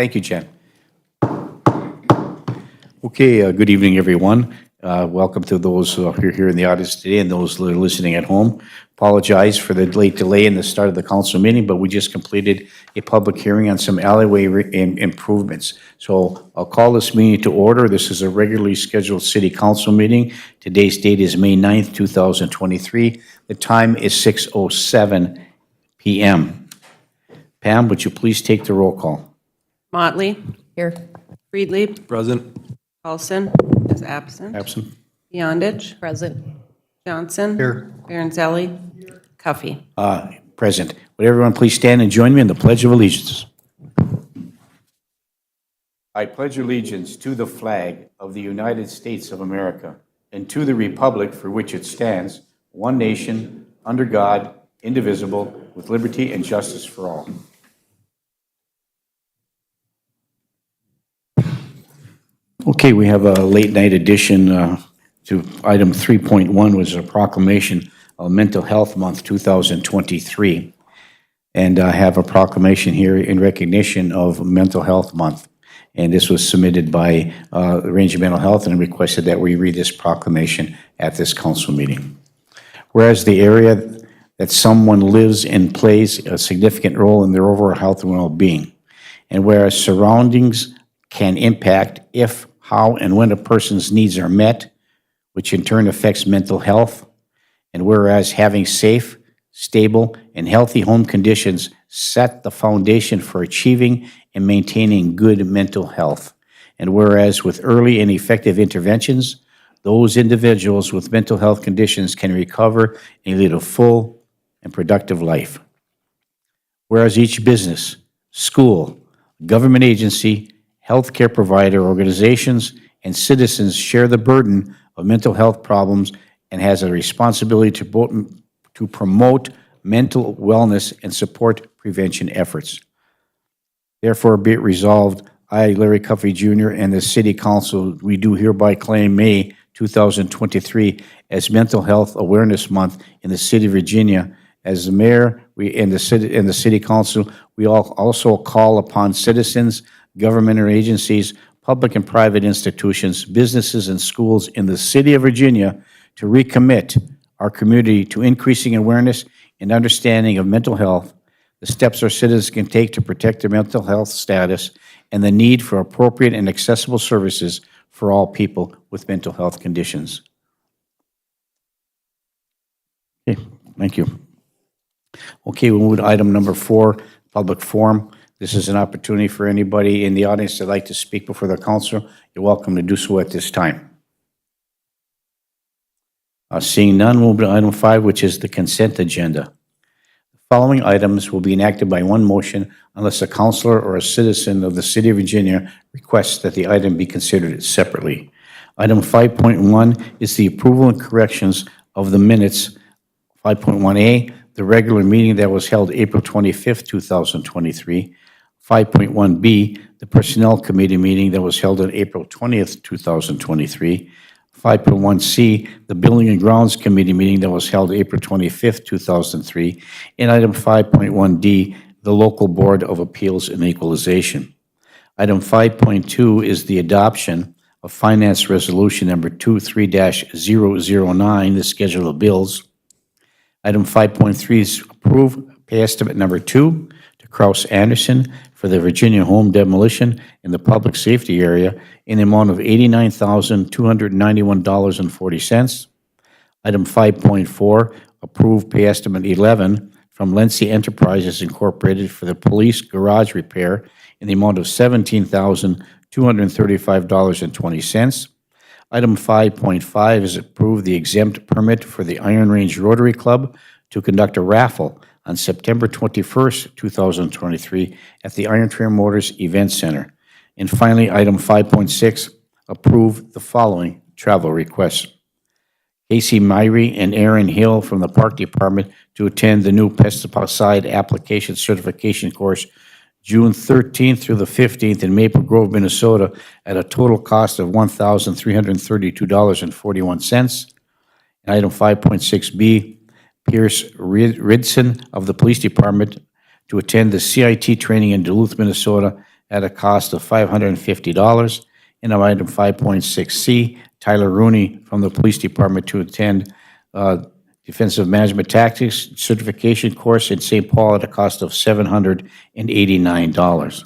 Thank you, Jen. Okay, good evening, everyone. Welcome to those who are here in the audience today and those who are listening at home. Apologize for the late delay in the start of the council meeting, but we just completed a public hearing on some alleyway improvements. So I'll call this meeting to order. This is a regularly scheduled city council meeting. Today's date is May 9th, 2023. The time is 6:07 p.m. Pam, would you please take the roll call? Motley. Here. Friedli. Present. Paulson is absent. Absent. Beyondich. Present. Johnson. Here. Baranzelli. Cuffey. Present. Would everyone please stand and join me in the Pledge of Allegiance? I pledge allegiance to the flag of the United States of America and to the republic for which it stands, one nation, under God, indivisible, with liberty and justice for all. Okay, we have a late night addition to item 3.1, which is a proclamation of Mental Health Month 2023. And I have a proclamation here in recognition of Mental Health Month. And this was submitted by the Range of Mental Health and requested that we read this proclamation at this council meeting. Whereas the area that someone lives in plays a significant role in their overall health and well-being, and whereas surroundings can impact if, how, and when a person's needs are met, which in turn affects mental health, and whereas having safe, stable, and healthy home conditions set the foundation for achieving and maintaining good mental health, and whereas with early and effective interventions, those individuals with mental health conditions can recover and lead a full and productive life. Whereas each business, school, government agency, healthcare provider, organizations, and citizens share the burden of mental health problems and has a responsibility to promote mental wellness and support prevention efforts. Therefore, be it resolved, I, Larry Cuffey Jr., and the City Council, we do hereby claim May 2023 as Mental Health Awareness Month in the City of Virginia. As the mayor, we and the city council, we also call upon citizens, government or agencies, public and private institutions, businesses, and schools in the City of Virginia to recommit our community to increasing awareness and understanding of mental health, the steps our citizens can take to protect their mental health status, and the need for appropriate and accessible services for all people with mental health conditions. Okay, thank you. Okay, we'll move to item number 4, public forum. This is an opportunity for anybody in the audience that'd like to speak before the council. You're welcome to do so at this time. Seeing none, we'll move to item 5, which is the consent agenda. The following items will be enacted by one motion unless a councilor or a citizen of the City of Virginia requests that the item be considered separately. Item 5.1 is the approval and corrections of the minutes. 5.1a, the regular meeting that was held April 25th, 2023. 5.1b, the Personnel Committee meeting that was held on April 20th, 2023. 5.1c, the Building and Grounds Committee meeting that was held April 25th, 2003. And item 5.1d, the Local Board of Appeals and Equalization. Item 5.2 is the adoption of Finance Resolution number 23-009, the schedule of bills. Item 5.3 is approve pay estimate number 2 to Kraus Anderson for the Virginia home demolition in the public safety area in the amount of $89,291.40. Item 5.4, approve pay estimate 11 from Lency Enterprises Incorporated for the police garage repair in the amount of $17,235.20. Item 5.5 is approve the exempt permit for the Iron Range Rotary Club to conduct a raffle on September 21st, 2023 at the Iron Trail Motors Event Center. And finally, item 5.6, approve the following travel requests. Casey Myrie and Aaron Hill from the Park Department to attend the new pesticide application certification course June 13th through the 15th in Maple Grove, Minnesota, at a total cost of $1,332.41. And item 5.6b, Pierce Ridson of the Police Department to attend the CIT training in Duluth, Minnesota, at a cost of $550. And on item 5.6C, Tyler Rooney from the Police Department to attend Defensive Management Tactics Certification Course in St. Paul at a cost of $789.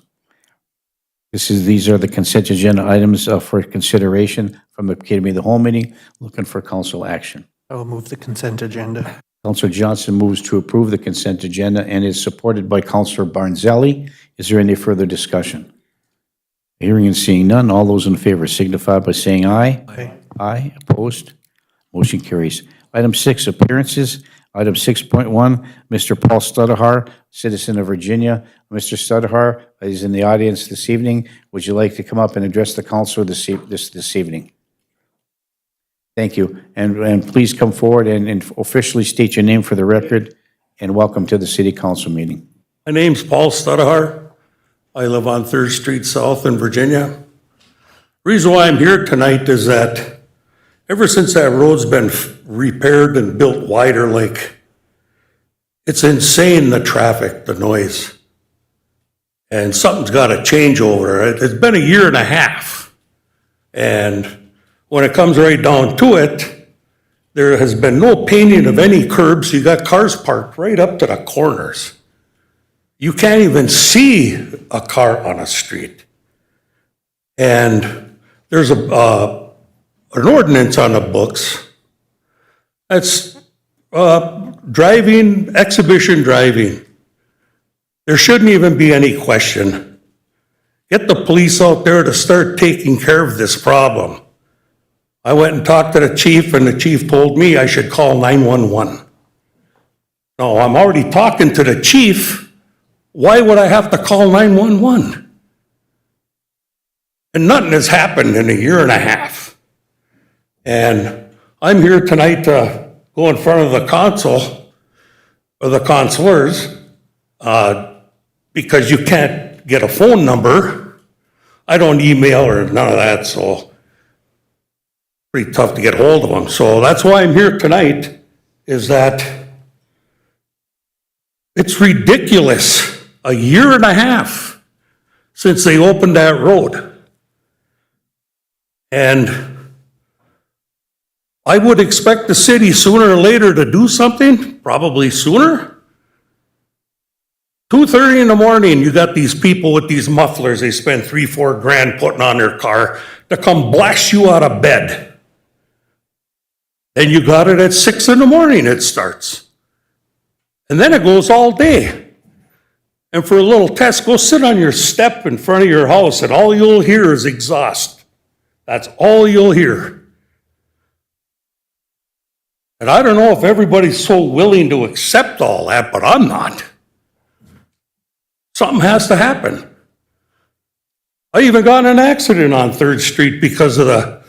These are the consent agenda items for consideration from the committee of the whole meeting. Looking for council action. I will move the consent agenda. Councilor Johnson moves to approve the consent agenda and is supported by Councilor Barnzelli. Is there any further discussion? Hearing and seeing none, all those in favor signify by saying aye. Aye. Aye, opposed? Motion carries. Item 6, appearances. Item 6.1, Mr. Paul Studahar, citizen of Virginia. Mr. Studahar is in the audience this evening. Would you like to come up and address the council this evening? Thank you. And please come forward and officially state your name for the record, and welcome to the City Council meeting. My name's Paul Studahar. I live on 3rd Street South in Virginia. Reason why I'm here tonight is that ever since that road's been repaired and built wider, like, it's insane, the traffic, the noise. And something's got to change over there. It's been a year and a half. And when it comes right down to it, there has been no painting of any curbs. You got cars parked right up to the corners. You can't even see a car on a street. And there's an ordinance on the books that's driving, exhibition driving. There shouldn't even be any question. Get the police out there to start taking care of this problem. I went and talked to the chief, and the chief told me I should call 911. No, I'm already talking to the chief. Why would I have to call 911? And nothing has happened in a year and a half. And I'm here tonight to go in front of the council, or the councilors, because you can't get a phone number. I don't email or none of that, so pretty tough to get hold of them. So that's why I'm here tonight, is that it's ridiculous. A year and a half since they opened that road. And I would expect the city sooner or later to do something, probably sooner. 2:30 in the morning, you got these people with these mufflers, they spend $3-4 grand putting on their car to come blast you out of bed. And you got it at 6 in the morning, it starts. And then it goes all day. And for a little test, go sit on your step in front of your house, and all you'll hear is exhaust. That's all you'll hear. And I don't know if everybody's so willing to accept all that, but I'm not. Something has to happen. I even got in an accident on 3rd Street because of the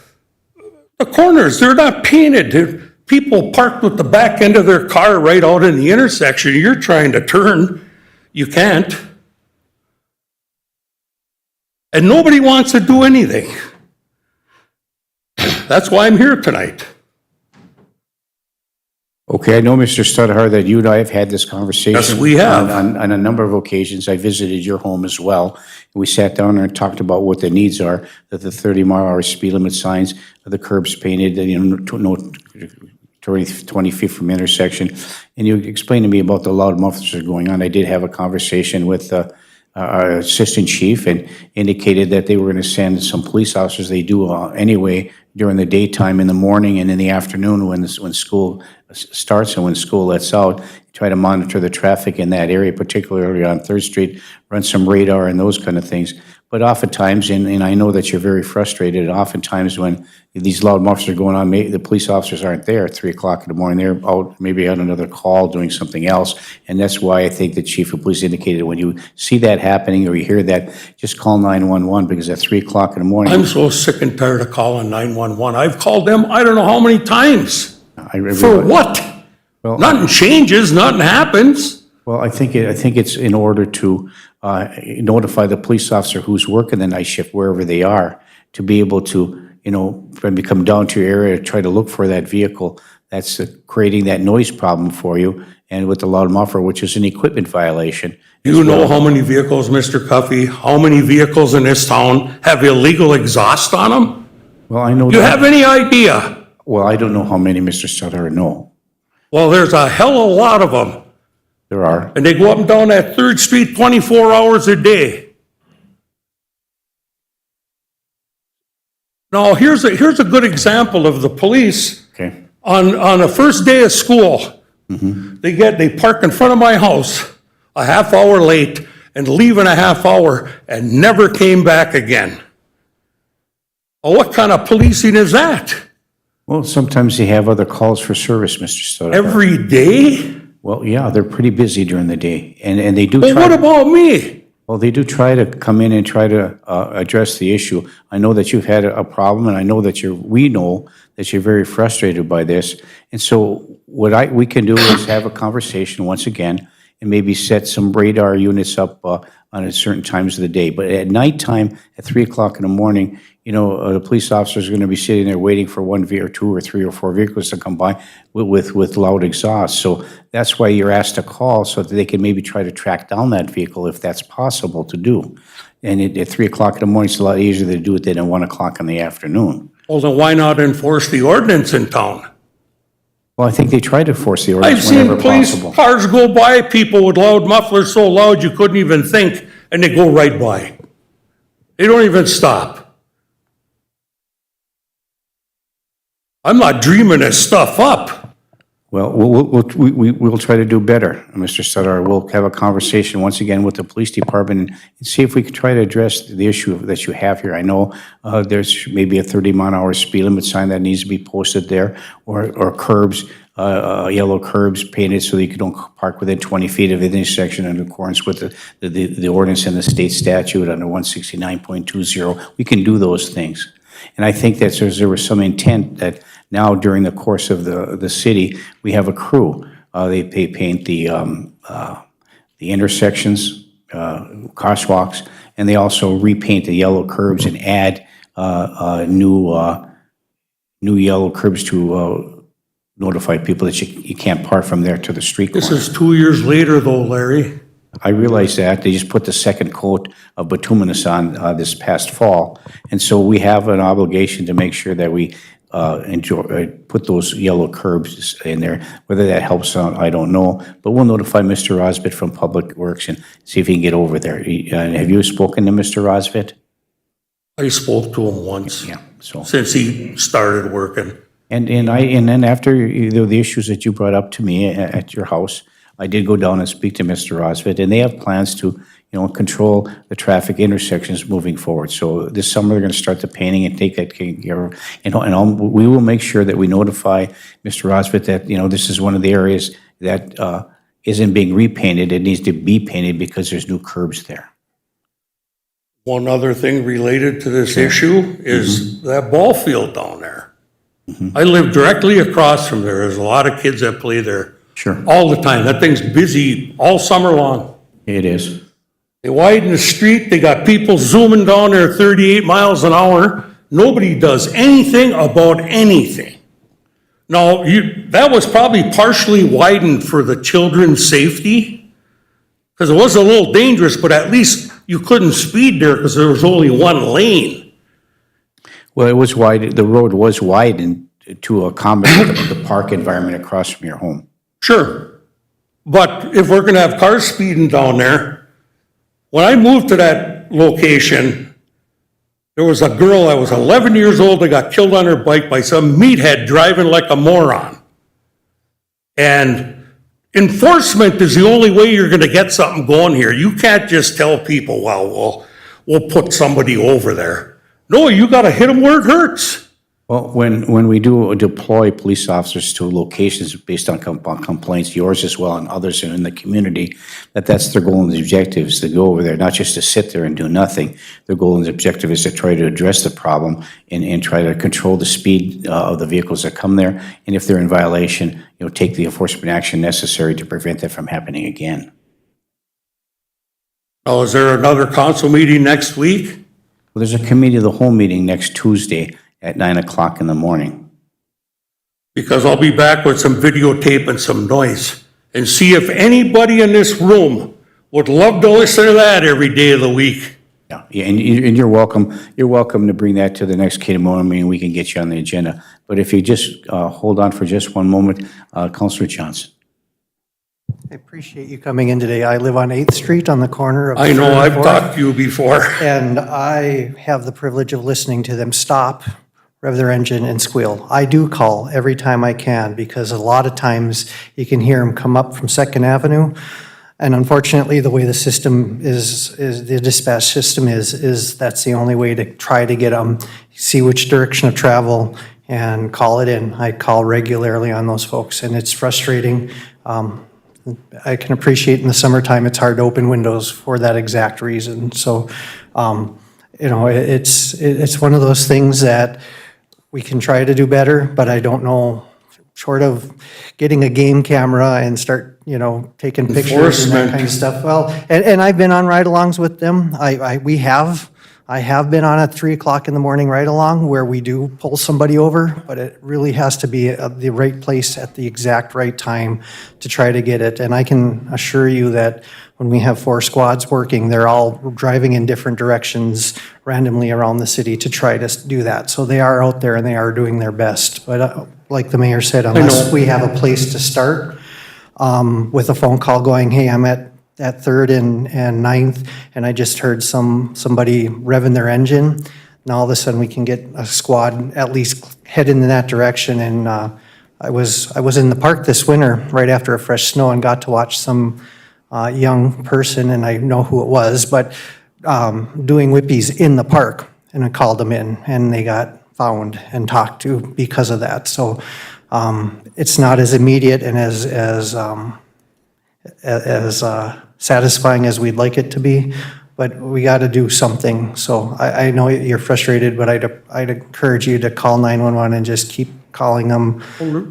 corners. They're not painted. People parked with the back end of their car right out in the intersection. You're trying to turn. You can't. And nobody wants to do anything. That's why I'm here tonight. Okay, I know, Mr. Studahar, that you and I have had this conversation. Yes, we have. On a number of occasions. I visited your home as well. We sat down and talked about what the needs are, that the 30-mile-an-hour speed limit signs, the curbs painted, no 20 feet from intersection. And you explained to me about the loud mufflers that are going on. I did have a conversation with our assistant chief and indicated that they were going to send some police officers. They do anyway during the daytime, in the morning, and in the afternoon when school starts and when school lets out, try to monitor the traffic in that area, particularly on 3rd Street, run some radar and those kind of things. But oftentimes, and I know that you're very frustrated, oftentimes when these loud mufflers are going on, the police officers aren't there at 3 o'clock in the morning. They're out maybe on another call doing something else. And that's why I think the chief of police indicated when you see that happening or you hear that, just call 911, because at 3 o'clock in the morning. I'm so sick and tired of calling 911. I've called them I don't know how many times. For what? Well, nothing changes, nothing happens. Well, I think it's in order to notify the police officer who's working the night shift wherever they are, to be able to, when we come down to your area, try to look for that vehicle that's creating that noise problem for you, and with the loud muffler, which is an equipment violation. Do you know how many vehicles, Mr. Cuffey, how many vehicles in this town have illegal exhaust on them? Well, I know Do you that. have any idea? Well, I don't know how many, Mr. Sutter, no. Well, there's a hell of a lot of them, There are. and they go up and down that 3rd Street 24 hours a day. Now, here's a good example of the police. Okay. On the first day of school, they park in front of my house a half hour late and leave in a half hour and never came back again. Well, what kind of policing is that? Well, sometimes they have other calls for service, Mr. Sutter. Every day? Well, yeah, they're pretty busy during the day, and they do Well, what try. about me? Well, they do try to come in and try to address the issue. I know that you've had a problem, and I know that we know that you're very frustrated by this. And so what we can do is have a conversation once again, and maybe set some radar units up on certain times of the day. But at nighttime, at 3 o'clock in the morning, the police officer's going to be sitting there waiting for one or two or three or four vehicles to come by with loud exhaust. So that's why you're asked to call, so that they can maybe try to track down that vehicle if that's possible to do. And at 3 o'clock in the morning, it's a lot easier to do it than at 1 o'clock in the afternoon. Well, then why not enforce the ordinance in town? Well, I think they try to force the I've ordinance seen whenever police possible. cars go by, people with loud mufflers so loud you couldn't even think, and they go right by. They don't even stop. I'm not dreaming this stuff up. Well, we'll try to do better, Mr. Sutter. We'll have a conversation once again with the police department and see if we can try to address the issue that you have here. I know there's maybe a 30-mile-an-hour speed limit sign that needs to be posted there, or curbs, yellow curbs painted so that you don't park within 20 feet of the intersection in accordance with the ordinance and the state statute under 169.20. We can do those things. And I think that there was some intent that now during the course of the city, we have a crew. They paint the intersections, crosswalks, and they also repaint the yellow curbs and add new yellow curbs to notify people that you can't park from there to the street corner. This is 2 years later though, Larry. I realize that. They just put the second coat of bituminous on this past fall. And so we have an obligation to make sure that we put those yellow curbs in there. Whether that helps out, I don't know. But we'll notify Mr. Rosbit from Public Works and see if he can get over there. Have you spoken to Mr. Rosbit? I spoke to him once, Yeah, so. since he started working. And then after the issues that you brought up to me at your house, I did go down and speak to Mr. Rosbit, and they have plans to, control the traffic intersections moving forward. So this summer, they're going to start the painting and take that care of, we will make sure that we notify Mr. Rosbit that, this is one of the areas that isn't being repainted. It needs to be painted because there's new curbs there. One other thing related to this issue is that ball field down there. I live directly across from there. There's a lot of kids that play there. Sure. All the time. That thing's busy all summer long. It is. They widen the street, they got people zooming down there 38 miles an hour. Nobody does anything about anything. Now, that was probably partially widened for the children's safety, because it was a little dangerous, but at least you couldn't speed there because there was only one lane. Well, it was wide, the road was widened to accommodate the park environment across from your home. Sure. But if we're gonna have cars speeding down there, when I moved to that location, there was a girl that was 11 years old that got killed on her bike by some meathead driving like a moron. And enforcement is the only way you're gonna get something going here. You can't just tell people, well, we'll put somebody over there. No, you gotta hit them where it hurts. Well, when we do deploy police officers to locations based on complaints, yours as well and others in the community, that's their goal and objective is to go over there, not just to sit there and do nothing. Their goal and objective is to try to address the problem and try to control the speed of the vehicles that come there. And if they're in violation, take the enforcement action necessary to prevent that from happening again. Oh, is there another council meeting next week? Well, there's a committee of the whole meeting next Tuesday at 9 o'clock in the morning. because I'll be back with some videotape and some noise, and see if anybody in this room would love to listen to that every day of the week. Yeah, and you're welcome. You're welcome to bring that to the next Kitamona meeting. We can get you on the agenda. But if you just hold on for just one moment, Councilor Johnson. I appreciate you coming in today. I live on 8th Street on the corner of. I know, 3rd and I've 4th, talked to you before. And I have the privilege of listening to them stop, rev their engine, and squeal. I do call every time I can, because a lot of times you can hear them come up from 2nd Avenue. And unfortunately, the way the system is the dispatch system is that's the only way to try to get them, see which direction of travel and call it in. I call regularly on those folks, and it's frustrating. I can appreciate in the summertime, it's hard to open windows for that exact reason. So, you know, it's one of those things that we can try to do better, but I don't know, short of getting a game camera and start, you know, taking pictures and that kind of stuff. Well, and I've been on ride-alongs with them. I have been on at 3 o'clock in the morning ride-along where we do pull somebody over, but it really has to be at the right place at the exact right time to try to get it. And I can assure you that when we have 4 squads working, they're all driving in different directions randomly around the city to try to do that. So they are out there and they are doing their best. But like the mayor said, unless we have a place to start with a phone call going, hey, I'm at 3rd and 9th, and I just heard somebody revving their engine. Now all of a sudden we can get a squad at least head in that direction. And I was in the park this winter right after a fresh snow and got to watch some young person, and I know who it was, but doing whippies in the park, and I called them in, and they got found and talked to because of that. So it's not as immediate and as satisfying as we'd like it to be, but we got to do something. So I know you're frustrated, but I'd encourage you to call 911 and just keep calling them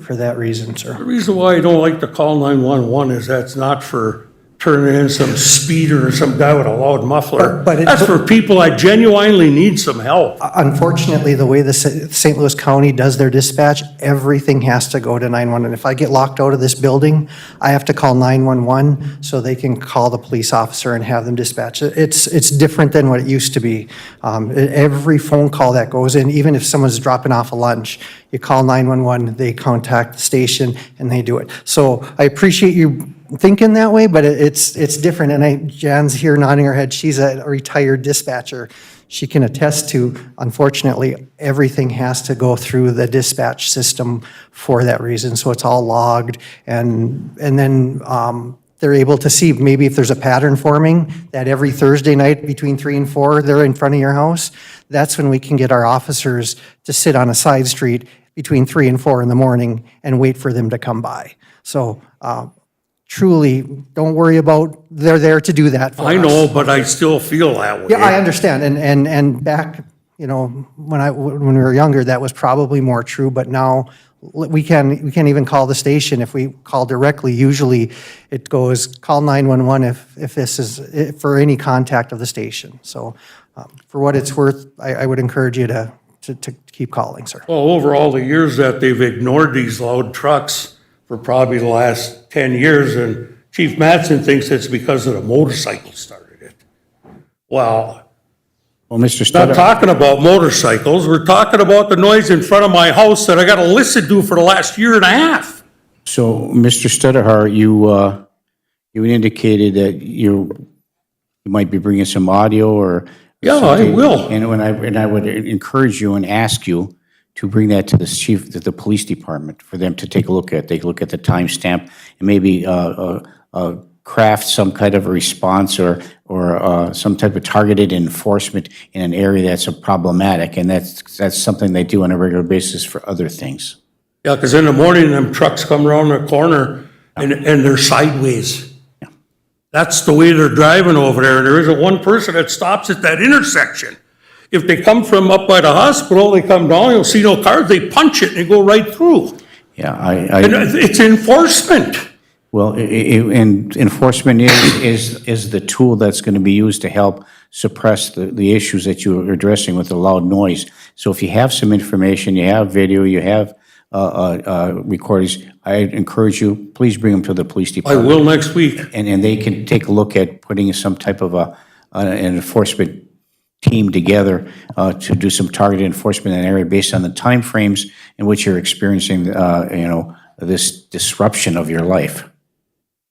for that reason, sir. The reason why I don't like to call 911 is that's not for turning in some speeder or some guy with a loud muffler. But that's for people that genuinely need some help. Unfortunately, the way the St. Louis County does their dispatch, everything has to go to 911. If I get locked out of this building, I have to call 911 so they can call the police officer and have them dispatch. It's different than what it used to be. Every phone call that goes in, even if someone's dropping off a lunch, you call 911, they contact the station, and they do it. So I appreciate you thinking that way, but it's different. And Jan's here nodding her head. She's a retired dispatcher. She can attest to, unfortunately, everything has to go through the dispatch system for that reason. So it's all logged, and then they're able to see maybe if there's a pattern forming that every Thursday night between 3 and 4, they're in front of your house. That's when we can get our officers to sit on a side street between 3 and 4 in the morning and wait for them to come by. So truly, don't worry about, they're there to do that for us. I know, but I still feel that way. Yeah, I understand. And back, you know, when we were younger, that was probably more true, but now we can't even call the station. If we call directly, usually it goes, call 911 if this is for any contact of the station. So for what it's worth, I would encourage you to keep calling, sir. Well, over all the years that they've ignored these loud trucks for probably the last 10 years, and Chief Mattson thinks it's because of the motorcycle started it. Well, Mr. not Stutter, talking about motorcycles, we're talking about the noise in front of my house that I got to listen to for the last year and a half. so Mr. Stutterhar, you indicated that you might be bringing some audio or Yeah, I something. will. And I would encourage you and ask you to bring that to the police department for them to take a look at. They look at the timestamp and maybe craft some kind of a response or some type of targeted enforcement in an area that's problematic. And that's something they do on a regular basis for other things. Yeah, because in the morning, them trucks come around the corner and they're sideways. That's the way they're driving over there. And there isn't one person that stops at that intersection. If they come from up by the hospital, they come down, you'll see no cars, they punch it and they go right through. Yeah, And it's enforcement. well, and enforcement is the tool that's going to be used to help suppress the issues that you're addressing with the loud noise. So if you have some information, you have video, you have recordings, I encourage you, please bring them to the police I department. will next week. And they can take a look at putting some type of an enforcement team together to do some targeted enforcement in that area based on the timeframes in which you're experiencing, this disruption of your life.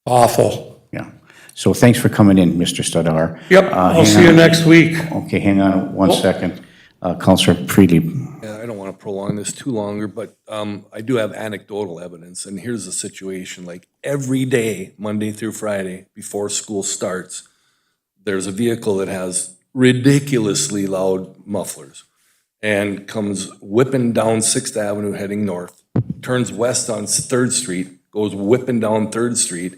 Awful. Yeah. So thanks for coming in, Mr. Stadar. Yep, I'll see you next week. Okay, hang on one second. Counselor Freely. Yeah, I don't want to prolong this too longer, but I do have anecdotal evidence, and here's the situation. Like every day, Monday through Friday, before school starts, there's a vehicle that has ridiculously loud mufflers and comes whipping down 6th Avenue heading north, turns west on 3rd Street, goes whipping down 3rd Street.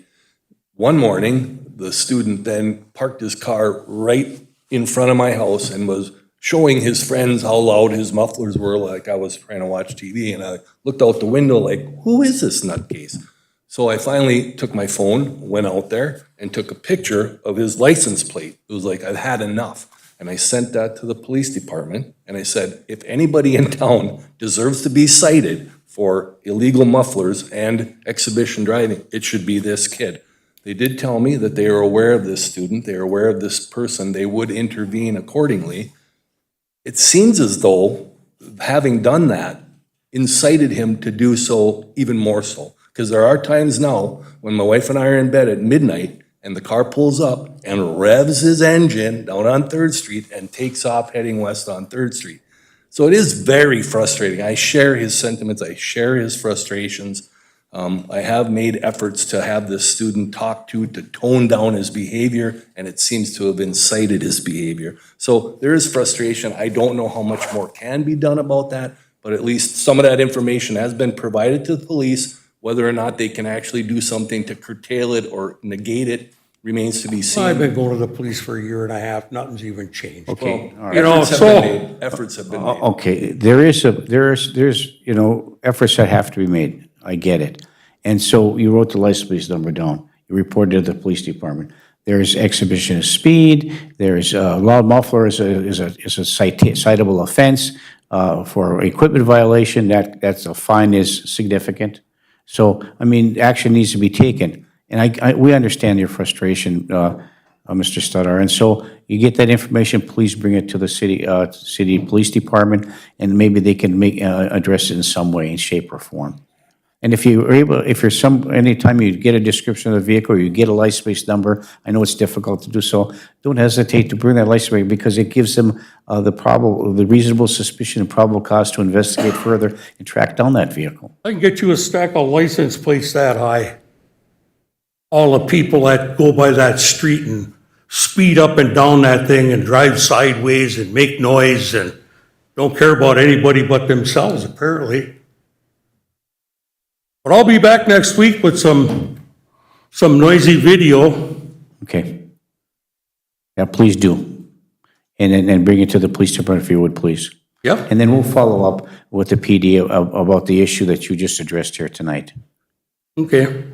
One morning, the student then parked his car right in front of my house and was showing his friends how loud his mufflers were, like I was trying to watch TV, and I looked out the window like, who is this nutcase? So I finally took my phone, went out there, and took a picture of his license plate. It was like, I've had enough. And I sent that to the police department, and I said, if anybody in town deserves to be cited for illegal mufflers and exhibition driving, it should be this kid. They did tell me that they are aware of this student, they are aware of this person, they would intervene accordingly. It seems as though, having done that, incited him to do so even more so. Because there are times now when my wife and I are in bed at midnight and the car pulls up and revs his engine down on 3rd Street and takes off heading west on 3rd Street. So it is very frustrating. I share his sentiments, I share his frustrations. I have made efforts to have this student talked to tone down his behavior, and it seems to have incited his behavior. So there is frustration. I don't know how much more can be done about that, but at least some of that information has been provided to the police. Whether or not they can actually do something to curtail it or negate it remains to be I've seen. been going to the police for a year and a half, nothing's even changed. Okay, all right. You know, Efforts have been made. Okay, there's, efforts that have to be made. I get it. And so you wrote the license plate number down. You reported to the police department. There's exhibition of speed. There's loud muffler is a citable offense for equipment violation. That's a fine is significant. So, I mean, action needs to be taken. And we understand your frustration, Mr. Stadar. And so you get that information, please bring it to the city police department, and maybe they can address it in some way, in shape or form. And if you're able, anytime you get a description of the vehicle, or you get a license plate number, I know it's difficult to do so, don't hesitate to bring that license plate, because it gives them the reasonable suspicion and probable cause to investigate further and track down that vehicle. I can get you a stack of license plates that high. All the people that go by that street and speed up and down that thing and drive sideways and make noise and don't care about anybody but themselves, apparently. But I'll be back next week with some noisy video. Okay. Yeah, please do. And bring it to the police department if you would, please. Yep. And then we'll follow up with the PD about the issue that you just addressed here tonight. Okay.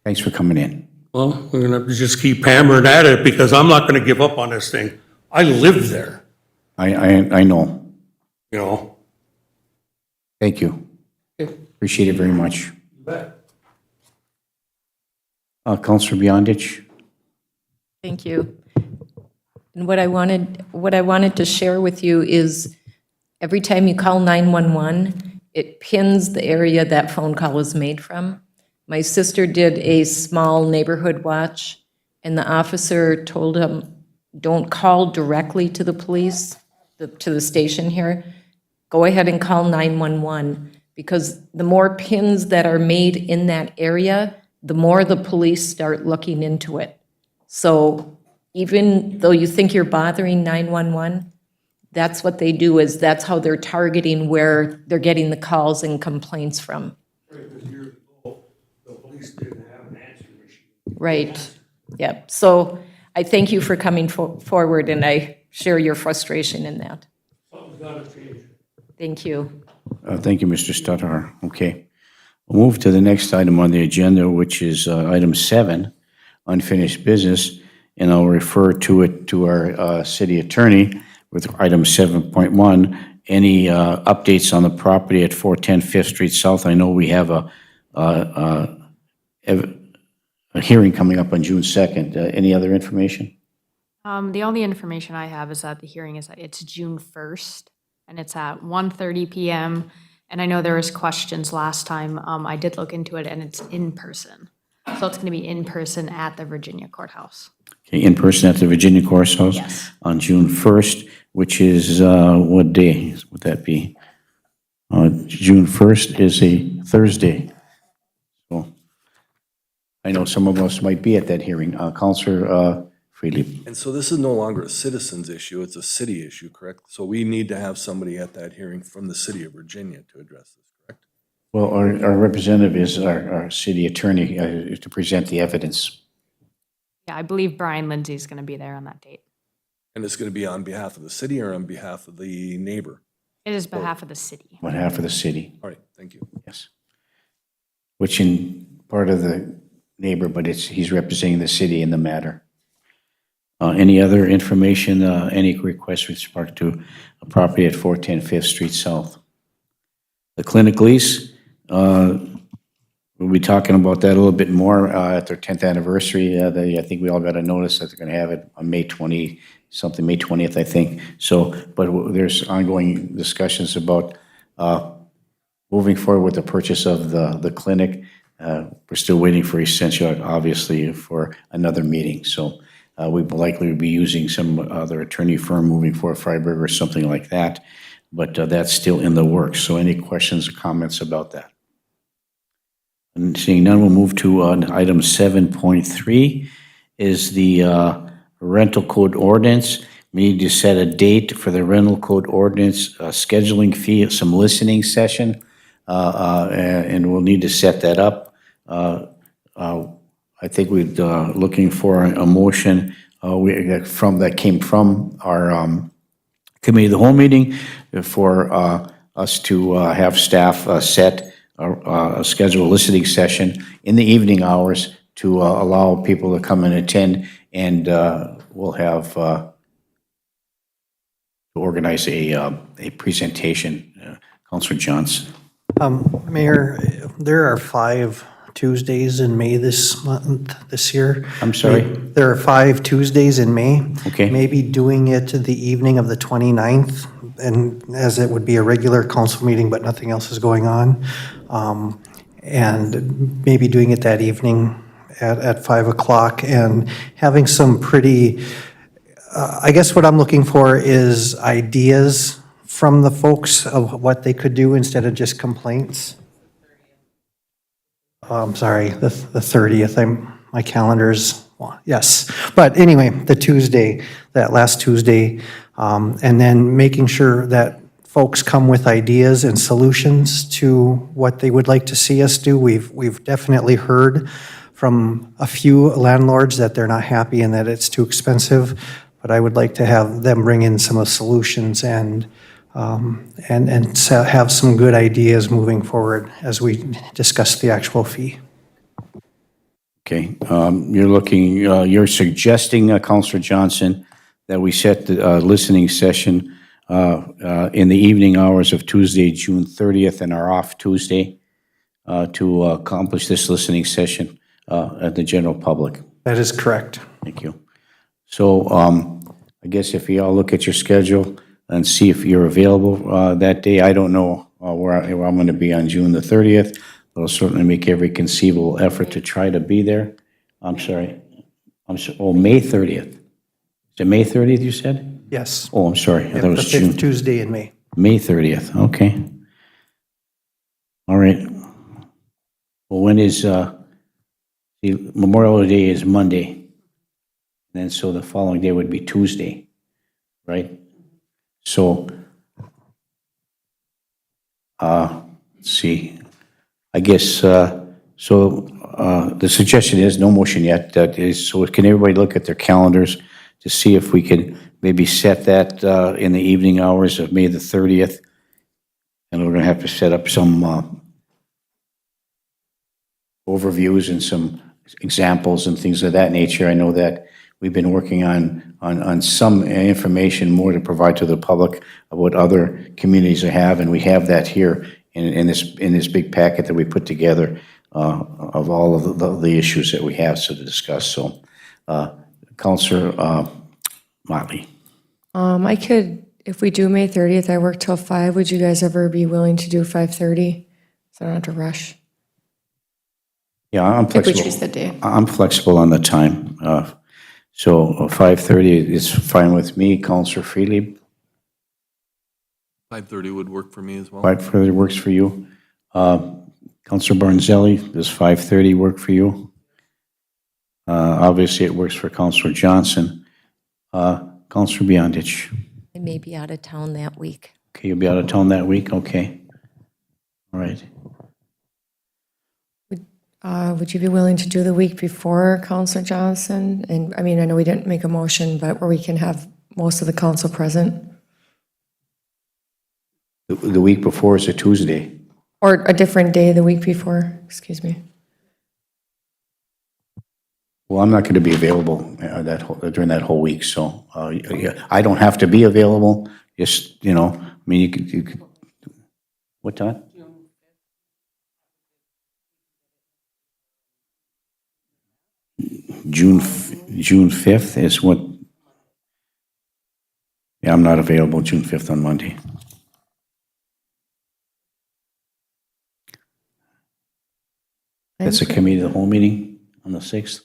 Thanks for coming in. Well, we're gonna have to just keep hammering at it, because I'm not gonna give up on this thing. I live there, I know. you know. Thank you. Appreciate it very much. Counselor Beyondich? Thank you. And what I wanted to share with you is every time you call 911, it pins the area that phone call was made from. My sister did a small neighborhood watch, and the officer told him, don't call directly to the police, to the station here. Go ahead and call 911, because the more pins that are made in that area, the more the police start looking into it. So even though you think you're bothering 911, that's what they do, is that's how they're targeting where they're getting the calls and complaints from. Right, yep. So I thank you for coming forward, and I share your frustration in that. Something's gotta change. Thank you. Thank you, Mr. Stutterer. Okay. We'll move to the next item on the agenda, which is item 7, unfinished business, and I'll refer to it to our city attorney with item 7.1, any updates on the property at 410 Fifth Street South? I know we have a hearing coming up on June 2nd. Any other information? The only information I have is that the hearing is, it's June 1st, and it's at 1:30 PM. And I know there was questions last time. I did look into it, and it's in person. So it's going to be in person at the Virginia Courthouse. Okay, in person at the Virginia Courthouse? Yes. On June 1st, which is, what day would that be? June 1st is a Thursday. So I know some of us might be at that hearing. Counselor Freely. And so this is no longer a citizen's issue, it's a city issue, correct? So we need to have somebody at that hearing from the city of Virginia to address this, correct? Well, our representative is our city attorney to present the evidence. Yeah, I believe Brian Lindsay is going to be there on that date. And it's going to be on behalf of the city or on behalf of the neighbor? It is behalf of the city. On behalf of the city, All right, thank you. yes. Which in part of the neighbor, but he's representing the city in the matter. Any other information, any requests with respect to a property at 410 Fifth Street South? The clinic lease, we'll be talking about that a little bit more at their 10th anniversary. I think we all got a notice that they're going to have it on May 20, something, May 20th, I think. So, but there's ongoing discussions about moving forward with the purchase of the clinic. We're still waiting for Essentia, obviously, for another meeting. So we will likely be using some other attorney firm moving forward, Freiberg or something like that. But that's still in the works. So any questions or comments about that? And seeing none, we'll move to item 7.3 is the rental code ordinance. We need to set a date for the rental code ordinance scheduling fee, some listening session, and we'll need to set that up. I think we're looking for a motion that came from our committee of the whole meeting for us to have staff set a scheduled listening session in the evening hours to allow people to come and attend, and we'll have to organize a presentation. Councilor Johnson. Mayor, there are 5 Tuesdays in May this year. I'm sorry? There are 5 Tuesdays in May. Okay. Maybe doing it the evening of the 29th, and as it would be a regular council meeting, but nothing else is going on. And maybe doing it that evening at 5 o'clock and having some pretty, I guess what I'm looking for is ideas from the folks of what they could do instead of just complaints. I'm sorry, the 30th, my calendar's, well, yes. But anyway, the Tuesday, that last Tuesday, and then making sure that folks come with ideas and solutions to what they would like to see us do. We've definitely heard from a few landlords that they're not happy and that it's too expensive, but I would like to have them bring in some of the solutions and have some good ideas moving forward as we discuss the actual fee. Okay, you're suggesting, Councilor Johnson, that we set the listening session in the evening hours of Tuesday, June 30th, and our off Tuesday to accomplish this listening session at the general public. That is correct. Thank you. So I guess if you all look at your schedule and see if you're available that day. I don't know where I'm going to be on June the 30th. I'll certainly make every conceivable effort to try to be there. I'm sorry. May 30th. Is it May 30th you said? Yes. Oh, I'm sorry. I thought it The was 5th June. Tuesday in May. May 30th, okay. All right. Well, when is, Memorial Day is Monday. And then so the following day would be Tuesday, right? So, let's see, I guess, the suggestion is, no motion yet, that is, so can everybody look at their calendars to see if we could maybe set that in the evening hours of May the 30th? And we're going to have to set up some overviews and some examples and things of that nature. I know that we've been working on some information more to provide to the public of what other communities have, and we have that here in this big packet that we put together of all of the issues that we have to discuss. So, Counselor Motley. I could, if we do May 30th, I work till 5. Would you guys ever be willing to do 5:30? So I don't have to rush. Yeah, I'm If we flexible. choose the day. I'm flexible on the time. So 5:30 is fine with me. Counselor Freely, 5:30 would work for me as well. 5:30 works for you. Counselor Barnzelli, does 5:30 work for you? Obviously, it works for Counselor Johnson. Counselor Beyondich. I may be out of town that week. Okay, you'll be out of town that week? Okay. All right. Would you be willing to do the week before, Counselor Johnson? And, I mean, I know we didn't make a motion, but where we can have most of the council present? The week before is a Tuesday. Or a different day the week before, excuse me. Well, I'm not going to be available during that whole week, so yeah, I don't have to be available. Just, I mean, you could, what time? June 5th is what? Yeah, I'm not available June 5th on Monday. That's a committee of the whole meeting on the 6th?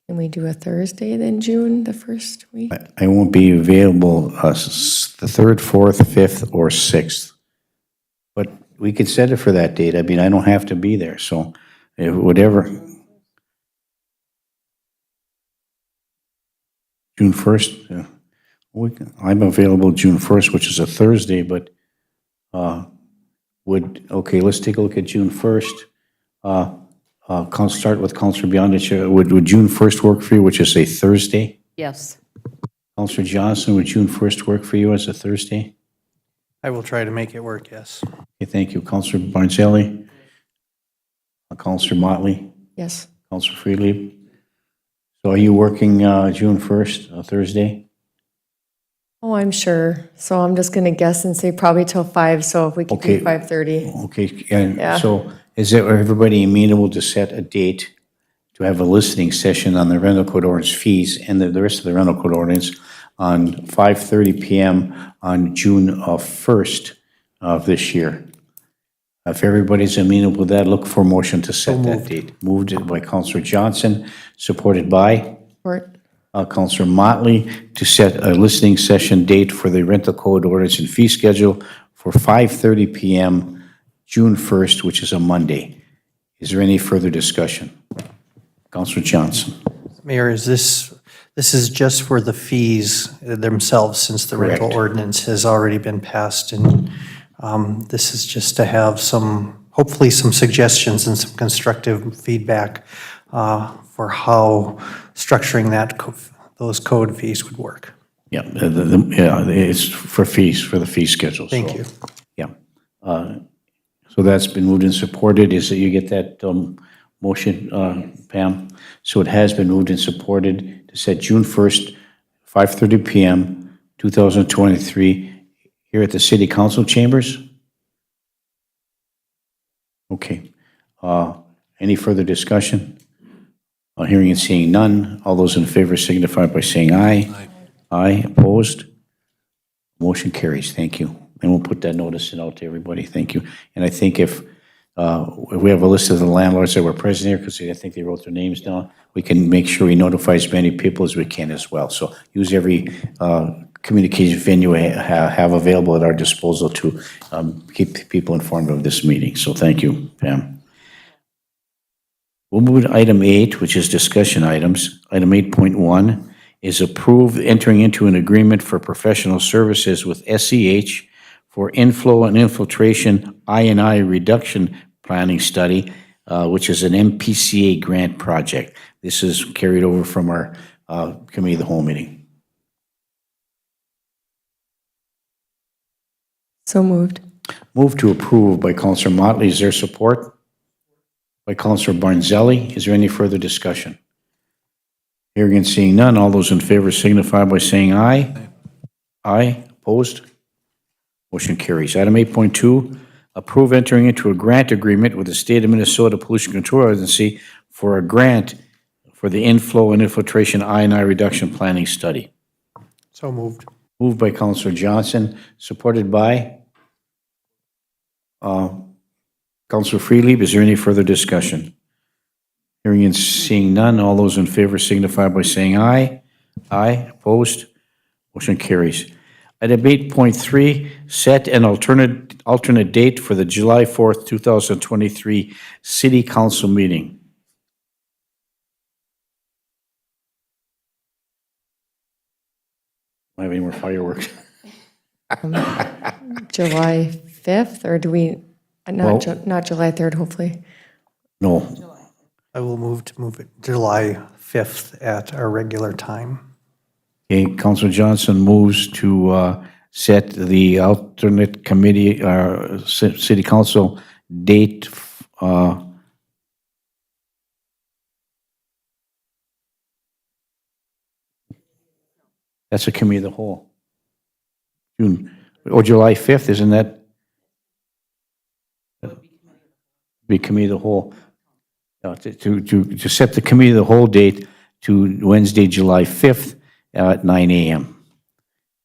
Can we do a Thursday then, June, the first week? I won't be available the 3rd, 4th, 5th, or 6th. But we could set it for that date. I mean, I don't have to be there, so whatever. June 1st, I'm available June 1st, which is a Thursday, but okay, let's take a look at June 1st. Start with Counselor Beyondich. Would June 1st work for you, which is a Thursday? Yes. Counselor Johnson, would June 1st work for you as a Thursday? I will try to make it work, yes. Okay, thank you. Counselor Barnzelli? Counselor Motley? Yes. Counselor Freely? So are you working June 1st, Thursday? Oh, I'm sure. So I'm just going to guess and say probably till 5, so if we could Okay. do 5:30. Okay, and Yeah. so is everybody amenable to set a date to have a listening session on the rental code ordinance fees and the rest of the rental code ordinance on 5:30 PM on June 1st of this year? If everybody's amenable to that, look for a motion to set that date. Moved by Counselor Johnson, supported by Support. Counselor Motley to set a listening session date for the rental code ordinance and fee schedule for 5:30 PM, June 1st, which is a Monday. Is there any further discussion? Counselor Johnson. Mayor, this is just for the fees themselves, since the rental Correct. ordinance has already been passed, and this is just to have hopefully some suggestions and some constructive feedback for how structuring those code fees would work. Yeah, yeah, it's for fees, for the fee schedule. Thank so, you. Yeah. So that's been moved and supported. Is that you get that motion, Pam? So it has been moved and supported to set June 1st, 5:30 PM, 2023, here at the City Council chambers? Okay. Any further discussion? Hearing and seeing none. All those in favor signify by saying aye. Aye. Aye, opposed? Motion carries. Thank you. And we'll put that notice out to everybody. Thank you. And I think if we have a list of the landlords that were present here, because I think they wrote their names down, we can make sure we notify as many people as we can as well. So use every communication venue we have available at our disposal to keep people informed of this meeting. So thank you, Pam. We'll move to item 8, which is discussion items. Item 8.1 is approve entering into an agreement for professional services with SEH for inflow and infiltration I&I reduction planning study, which is an MPCA grant project. This is carried over from our committee of the whole meeting. So moved. Move to approve by Councilor Motley. Is there support? by Counselor Barnzelli. Is there any further discussion? Hearing and seeing none, all those in favor signify by saying aye. Aye. Opposed? Motion carries. Item 8.2, approve entering into a grant agreement with the State of Minnesota Pollution Control Agency for a grant for the inflow and infiltration I&I reduction planning study. So moved. Moved by Counselor Johnson, supported by Counselor Freely. Is there any further discussion? Hearing and seeing none, all those in favor signify by saying aye. Aye. Opposed? Motion carries. Item 8.3, set an alternate date for the July 4th, 2023 City Council meeting. Do I have any more fireworks? July 5th, or do we, Well- not July 3rd, hopefully? No. I will move it July 5th at our regular time. Okay, Councilor Johnson moves to set the alternate committee, city council date. That's a committee of the whole. June, or July 5th, isn't that? Be committee of the whole. To set the committee of the whole date to Wednesday, July 5th at 9 a.m.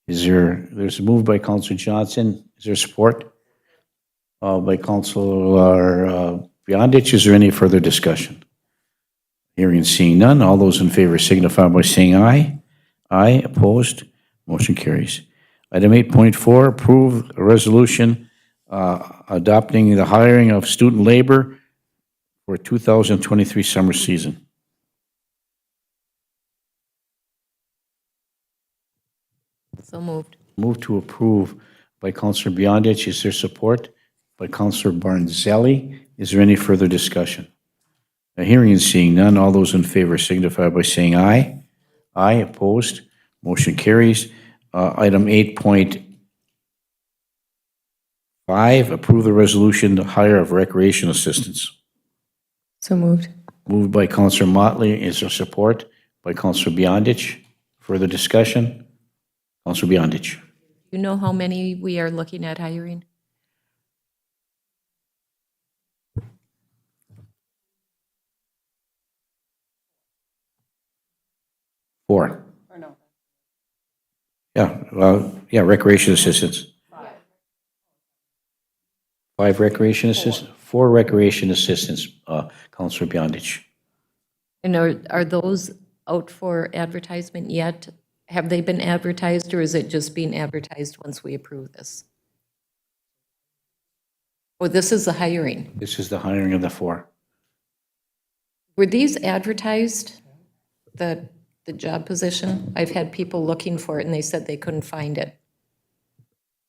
There's a move by Councilor Johnson. Is there support? By Councilor Beyondich. Is there any further discussion? Hearing and seeing none, all those in favor signify by saying aye. Aye. Opposed? Motion carries. Item 8.4, approve a resolution adopting the hiring of student labor for 2023 summer season. So moved. Move to approve by Counselor Beyondich. Is there support? By Counselor Barnzelli. Is there any further discussion? Hearing and seeing none, all those in favor signify by saying aye. Aye. Opposed? Motion carries. Item 8.5, approve the resolution to hire of recreation assistants. So moved. Moved by Counselor Motley. Is there support? By Counselor Beyondich. Further discussion? Counselor Beyondich. You know how many we are looking at hiring? Four. Yeah, recreation assistants. Five recreation assistants, four recreation assistants, Counselor Beyondich. And are those out for advertisement yet? Have they been advertised, or is it just being advertised once we approve this? Oh, this is the hiring. This is the hiring of the four. Were these advertised, the job position? I've had people looking for it, and they said they couldn't find it.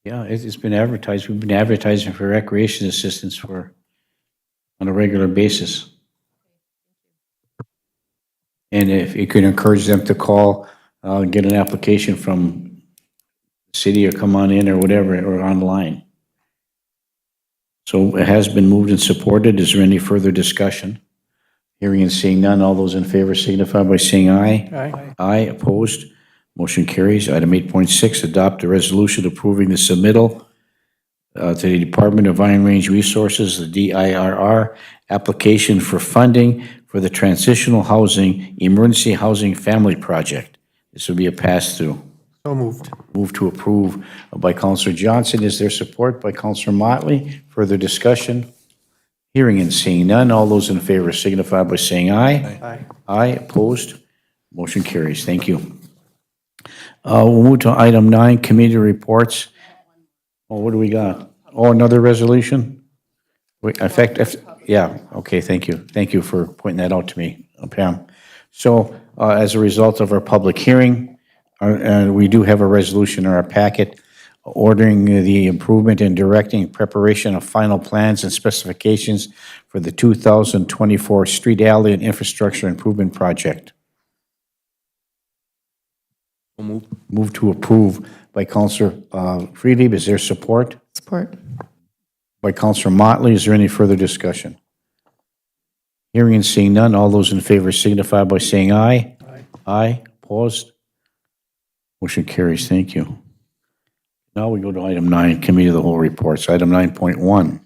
Yeah, it's been advertised. We've been advertising for recreation assistants on a regular basis. And if you could encourage them to call, get an application from the city or come on in or whatever, or online. So it has been moved and supported. Is there any further discussion? Hearing and seeing none, all those in favor signify by saying aye. Aye. Aye. Opposed? Motion carries. Item 8.6, adopt a resolution approving the submittal to the Department of Iron Range Resources, the DIRR, application for funding for the Transitional Housing, Emergency Housing Family Project. This will be a pass-through. So moved. Move to approve by Counselor Johnson. Is there support by Counselor Motley? Further discussion? Hearing and seeing none, all those in favor signify by saying aye. Aye. Aye. Opposed? Motion carries. Thank you. We'll move to item 9, committee reports. Oh, what do we got? Oh, another resolution? Wait, yeah, okay, thank you. Thank you for pointing that out to me, Pam. So, as a result of our public hearing, we do have a resolution in our packet ordering the improvement and directing preparation of final plans and specifications for the 2024 Street Alley and Infrastructure Improvement Project. Move to approve by Counselor Freely. Is there support? Support. By Counselor Motley. Is there any further discussion? Hearing and seeing none, all those in favor signify by saying aye. Aye, opposed? Motion carries, thank you. Now we go to item 9, Committee of the Whole reports. Item 9.1.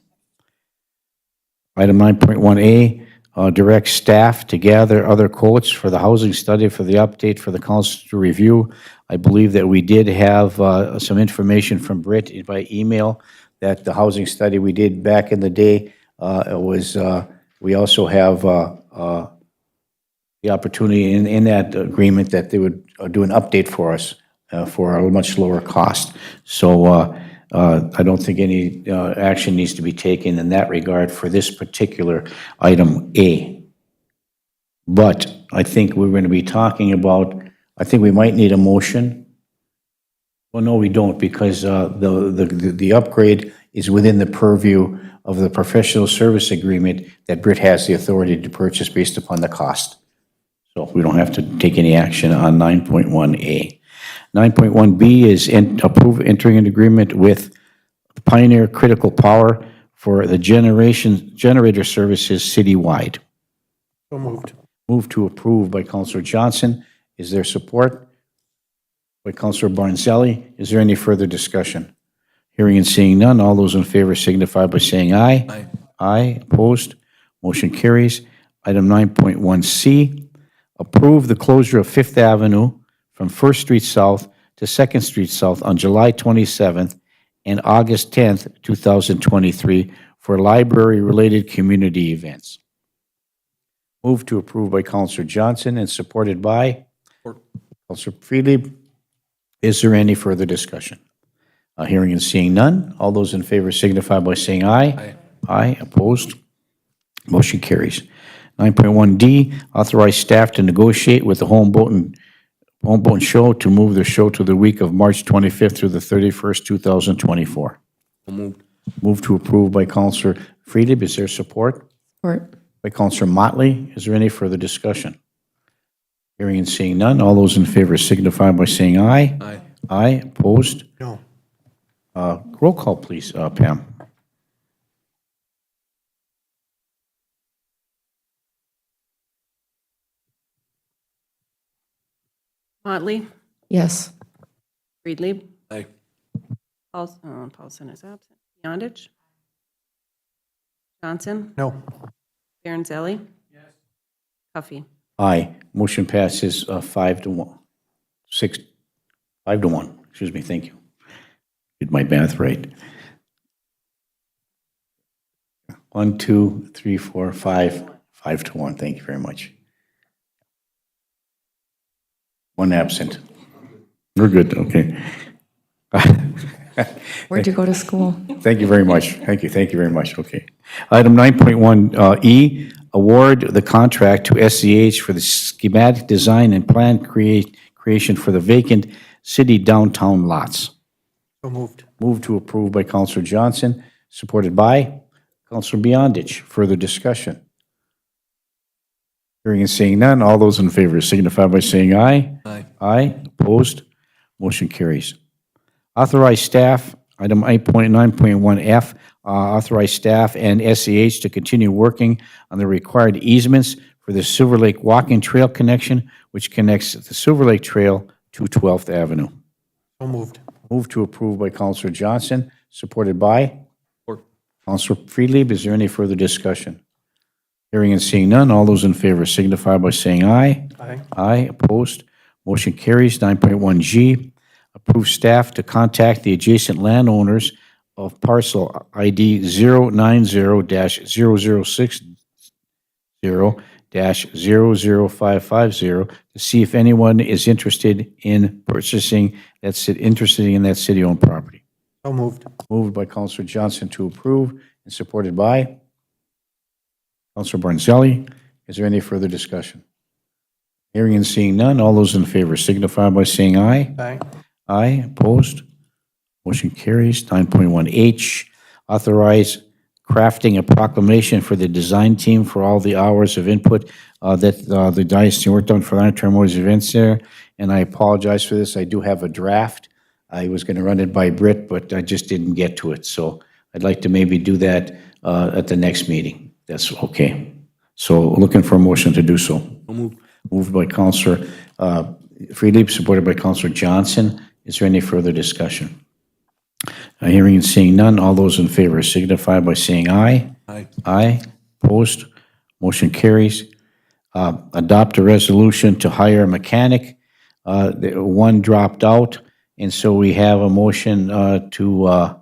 Item 9.1A, direct staff to gather other quotes for the housing study for the update for the council to review. I believe that we did have some information from Britt by email that the housing study we did back in the day we also have the opportunity in that agreement that they would do an update for us for a much lower cost. So I don't think any action needs to be taken in that regard for this particular item A. But I think we're going to be talking about, I think we might need a motion. Well, no, we don't, because the upgrade is within the purview of the professional service agreement that Britt has the authority to purchase based upon the cost. So we don't have to take any action on 9.1A. 9.1B is approve entering an agreement with Pioneer Critical Power for the generator services citywide. So moved. Move to approve by Councilor Johnson. Is there support? By Councilor Barnzelli. Is there any further discussion? Hearing and seeing none, all those in favor signify by saying aye. Aye. Aye, opposed, motion carries. Item 9.1C, approve the closure of Fifth Avenue from First Street South to Second Street South on July 27th and August 10th, 2023 for library-related community events. Move to approve by Councilor Johnson and supported by Councilor Freely. Is there any further discussion? Hearing and seeing none, all those in favor signify by saying aye. Aye. Aye, opposed, motion carries. 9.1D, authorize staff to negotiate with the Homeboat Show to move the show to the week of March 25th through the 31st, 2024. So moved. Move to approve by Councilor Friedeb. Is there support? Support. By Councilor Motley. Is there any further discussion? Hearing and seeing none, all those in favor signify by saying aye. Aye. Aye, opposed? No. Roll call, please, Pam. Motley, Yes. Friedlieb, Aye. Paulson is absent. Beyondich? Johnson? No. Baranzelli? Yes. Cuffey? Aye. Motion passes 5 to 1. 5 to 1. Excuse me. Thank you. Did my math right. 1, 2, 3, 4, 5. 5 to 1. Thank you very much. One absent. We're good. Okay. Where'd you go to school? Thank you very much. Thank you. Thank you very much. Okay. Item 9.1E, award the contract to SCH for the schematic design and plan creation for the vacant city downtown lots. So moved. Move to approve by Councilor Johnson, supported by Councilor Beyondich. Further discussion. Hearing and seeing none, all those in favor signify by saying aye. Aye. Aye, opposed, motion carries. Authorize staff, item 8.9.1F, authorize staff and SEH to continue working on the required easements for the Silver Lake Walking Trail connection, which connects the Silver Lake Trail to 12th Avenue. So moved. Move to approve by Councilor Johnson, supported by Support. Councilor Friedlieb. Is there any further discussion? Hearing and seeing none, all those in favor signify by saying aye. Aye. Aye, opposed, motion carries. 9.1G, approve staff to contact the adjacent landowners of parcel ID 090-0060-00550 to see if anyone is interested in purchasing interested in that city-owned property. So moved. Moved by Councilor Johnson to approve and supported by Councilor Barnzelli. Is there any further discussion? Hearing and seeing none, all those in favor signify by saying aye. Aye. Aye, opposed? Motion carries. 9.1H, authorize crafting a proclamation for the design team for all the hours of input that the diocese worked on for the term events there. And I apologize for this. I do have a draft. I was going to run it by Britt, but I just didn't get to it. So I'd like to maybe do that at the next meeting. That's okay. So looking for a motion to do so. So moved. Moved by Counselor Freely, supported by Counselor Johnson. Is there any further discussion? Hearing and seeing none, all those in favor signify by saying aye. Aye. Aye. Opposed? Motion carries. Adopt a resolution to hire a mechanic. One dropped out, and so we have a motion to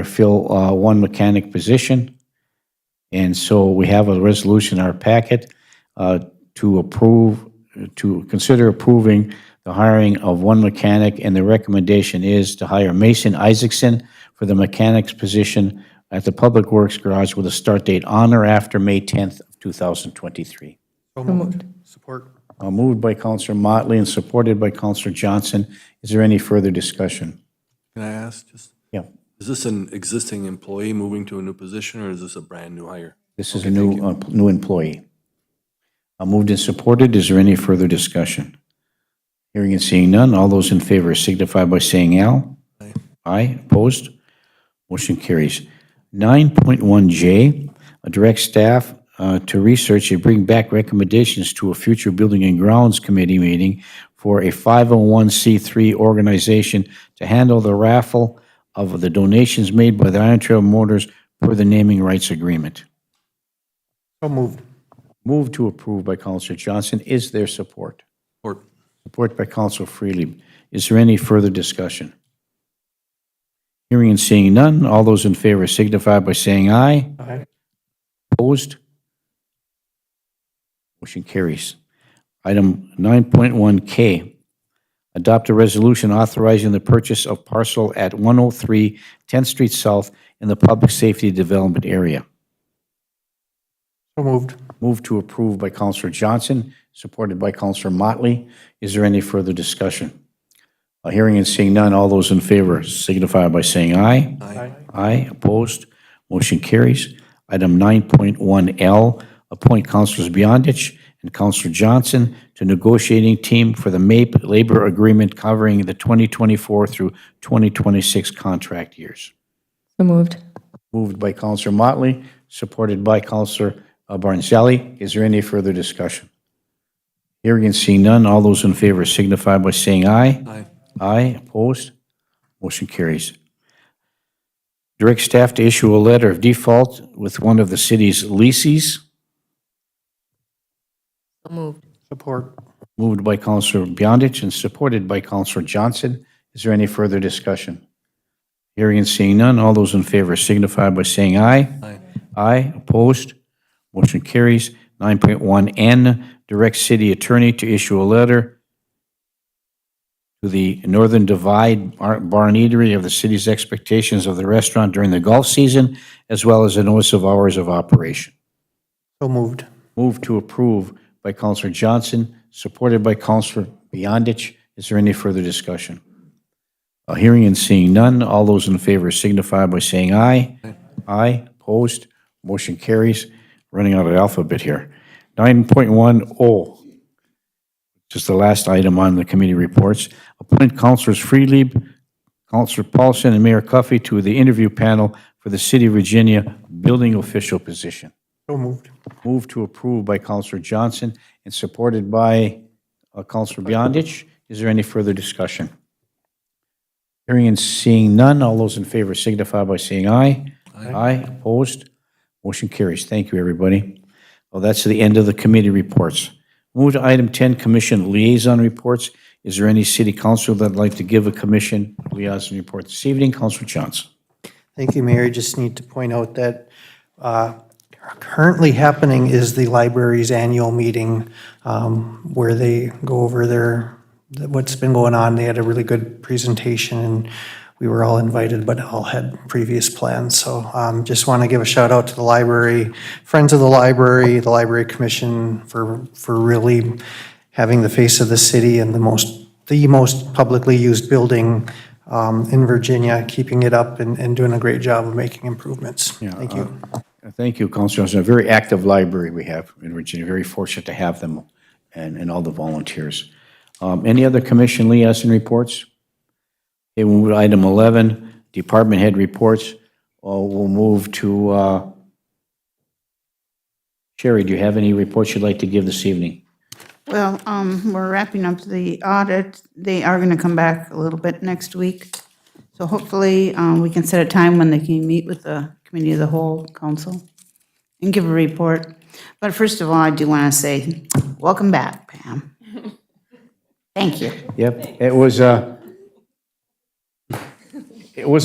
fill one mechanic position. And so we have a resolution in our packet to consider approving the hiring of one mechanic, and the recommendation is to hire Mason Isaacson for the mechanic's position at the Public Works Garage with a start date on or after May 10th of 2023. So moved. Support. Moved by Counselor Motley and supported by Counselor Johnson. Is there any further discussion? Can I ask just, Yeah, is this an existing employee moving to a new position, or is this a brand-new hire? this is a new employee. Moved and supported. Is there any further discussion? Hearing and seeing none, all those in favor signify by saying aye. Aye. Aye. Opposed? Motion carries. 9.1J, direct staff to research and bring back recommendations to a future Building and Grounds Committee meeting for a 501c3 organization to handle the raffle of the donations made by the Iron Trail Motors per the naming rights agreement. So moved. Move to approve by Counselor Johnson. Is there support? Support. Support by Counselor Freely. Is there any further discussion? Hearing and seeing none, all those in favor signify by saying aye. Aye. Opposed? Motion carries. Item 9.1K, adopt a resolution authorizing the purchase of parcel at 103 10th Street South in the Public Safety Development Area. So moved. Move to approve by Counselor Johnson, supported by Counselor Motley. Is there any further discussion? Hearing and seeing none, all those in favor signify by saying aye. Aye. Aye. Opposed? Motion carries. Item 9.1L, appoint Councilors Beyondich and Counselor Johnson to negotiating team for the MAPE labor agreement covering the 2024 through 2026 contract years. So moved. Moved by Counselor Motley, supported by Counselor Barnzelli. Is there any further discussion? Hearing and seeing none, all those in favor signify by saying aye. Aye. Aye. Opposed? Motion carries. Direct staff to issue a letter of default with one of the city's leases. So moved. Support. Moved by Counselor Beyondich and supported by Counselor Johnson. Is there any further discussion? Hearing and seeing none, all those in favor signify by saying aye. Aye. Aye. Opposed? Motion carries. 9.1N, direct city attorney to issue a letter to the Northern Divide Bar and Eatery of the city's expectations of the restaurant during the golf season, as well as a notice of hours of operation. So moved. Move to approve by Counselor Johnson, supported by Counselor Beyondich. Is there any further discussion? Hearing and seeing none, all those in favor signify by saying aye. Aye. Opposed? Motion carries. Running out of alphabet here. 9.10, just the last item on the committee reports. Appoint Councilors Freely, Counselor Paulson, and Mayor Cuffey to the interview panel for the City of Virginia building official position. So moved. Move to approve by Counselor Johnson and supported by Counselor Beyondich. Is there any further discussion? Hearing and seeing none, all those in favor signify by saying aye. Aye. Opposed? Motion carries. Thank you, everybody. Well, that's the end of the committee reports. Move to item 10, commission liaison reports. Is there any city council that'd like to give a commission liaison report this evening? Counselor Johnson. Thank you, Mayor. Just need to point out that currently happening is the library's annual meeting where they go over what's been going on. They had a really good presentation, and we were all invited, but all had previous plans. So just want to give a shout out to the library, friends of the Library Commission for really having the face of the city and the most publicly used building in Virginia, keeping it up and doing a great job of making improvements. Thank you. Thank you, Councilor. It's a very active library we have in Virginia. Very fortunate to have them and all the volunteers. Any other commission liaison reports? Okay, we'll move to item 11, department head reports. We'll move to Sherry, do you have any reports you'd like to give this evening? Well, we're wrapping up the audit. They are going to come back a little bit next week. So hopefully, we can set a time when they can meet with the committee of the whole council and give a report. But first of all, I do want to say, welcome back, Pam. Thank you. Yep, it was a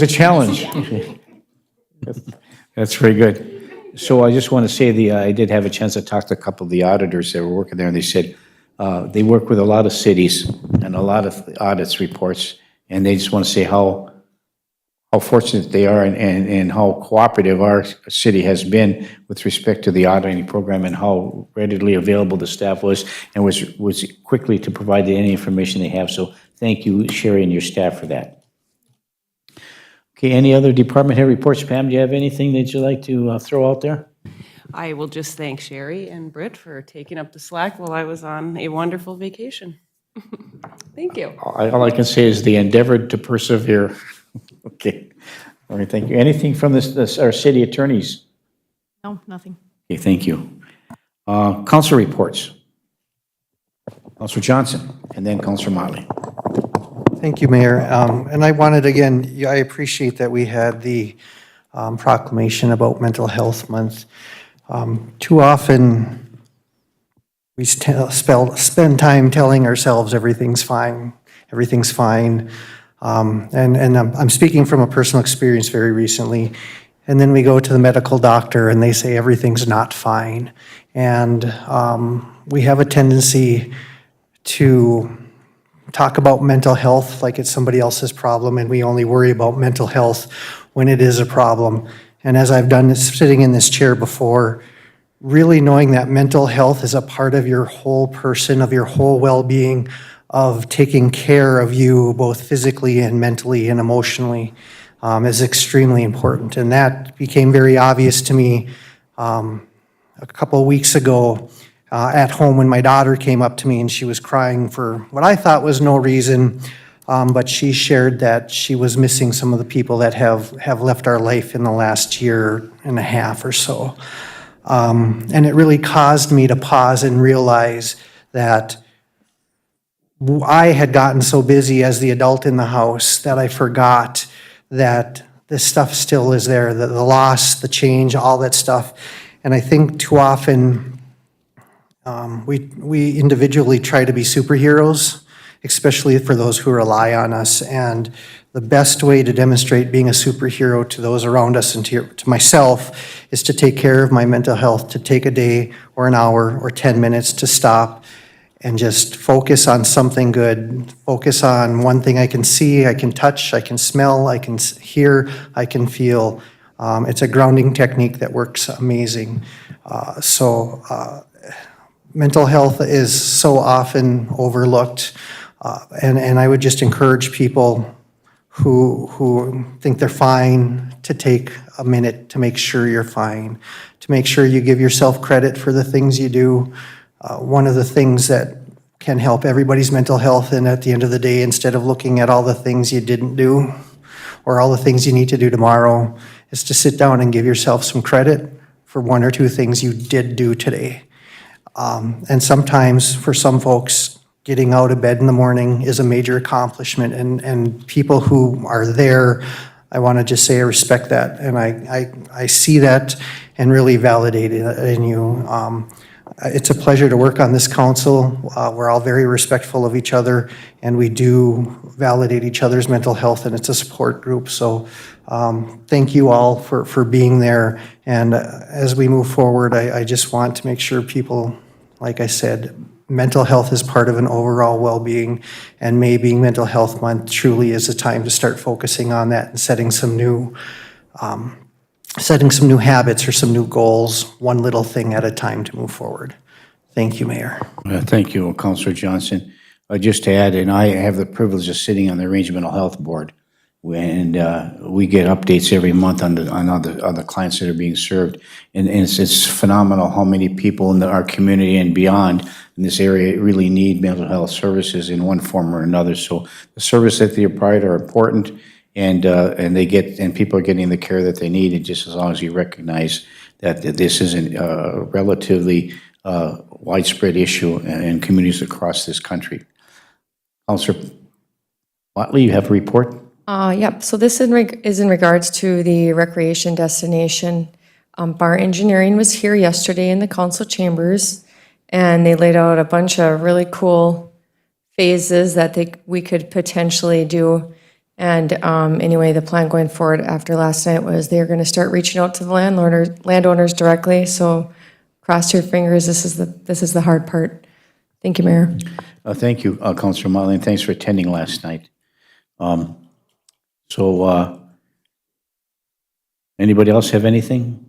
challenge. That's very good. So I just want to say I did have a chance to talk to a couple of the auditors that were working there, and they said they work with a lot of cities and a lot of audits reports, and they just want to say how fortunate they are and how cooperative our city has been with respect to the auditing program and how readily available the staff was and was quickly to provide any information they have. So thank you, Sherry, and your staff for that. Okay, any other department head reports? Pam, do you have anything that you'd like to throw out there? I will just thank Sherry and Britt for taking up the slack while I was on a wonderful vacation. Thank you. All I can say is they endeavored to persevere. Okay, all right, thank you. Anything from our city attorneys? No, nothing. Okay, thank you. Council reports. Councilor Johnson, and then Councilor Motley. Thank you, Mayor. And I wanted, again, I appreciate that we had the proclamation about Mental Health Month. Too often, we spend time telling ourselves everything's fine, everything's fine. And I'm speaking from a personal experience very recently. And then we go to the medical doctor and they say everything's not fine. And we have a tendency to talk about mental health like it's somebody else's problem, and we only worry about mental health when it is a problem. And as I've done this, sitting in this chair before, really knowing that mental health is a part of your whole person, of your whole well-being, of taking care of you both physically and mentally and emotionally is extremely important. And that became very obvious to me a couple of weeks ago at home when my daughter came up to me and she was crying for what I thought was no reason, but she shared that she was missing some of the people that have left our life in the last year and a half or so. And it really caused me to pause and realize that I had gotten so busy as the adult in the house that I forgot that this stuff still is there, the loss, the change, all that stuff. And I think too often we individually try to be superheroes, especially for those who rely on us. And the best way to demonstrate being a superhero to those around us and to myself is to take care of my mental health, to take a day or an hour or 10 minutes to stop and just focus on something good, focus on one thing I can see, I can touch, I can smell, I can hear, I can feel. It's a grounding technique that works amazing. Mental health is so often overlooked, and I would just encourage people who think they're fine to take a minute to make sure you're fine, to make sure you give yourself credit for the things you do. One of the things that can help everybody's mental health, and at the end of the day, instead of looking at all the things you didn't do or all the things you need to do tomorrow, is to sit down and give yourself some credit for one or two things you did do today. And sometimes, for some folks, getting out of bed in the morning is a major accomplishment, and people who are there, I want to just say I respect that, and I see that and really validate it in you. It's a pleasure to work on this council. We're all very respectful of each other, and we do validate each other's mental health, and it's a support group. So thank you all for being there. And as we move forward, I just want to make sure people, like I said, mental health is part of an overall well-being, and May being Mental Health Month truly is a time to start focusing on that and setting some new habits or some new goals, one little thing at a time to move forward. Thank you, Mayor. Thank you, Councilor Johnson. Just to add, and I have the privilege of sitting on the Range Mental Health Board, and we get updates every month on the clients that are being served, and it's phenomenal how many people in our community and beyond in this area really need mental health services in one form or another. So the services that they provide are important, and people are getting the care that they need, and just as long as you recognize that this is a relatively widespread issue in communities across this country. Councillor Watley, you have a report? Yep, so this is in regards to the recreation destination. Bar Engineering was here yesterday in the council chambers, and they laid out a bunch of really cool phases that we could potentially do. And anyway, the plan going forward after last night was they're going to start reaching out to the landowners directly. So cross your fingers. This is the hard part. Thank you, Mayor. Thank you, Councillor Motley, and thanks for attending last night. Anybody else have anything?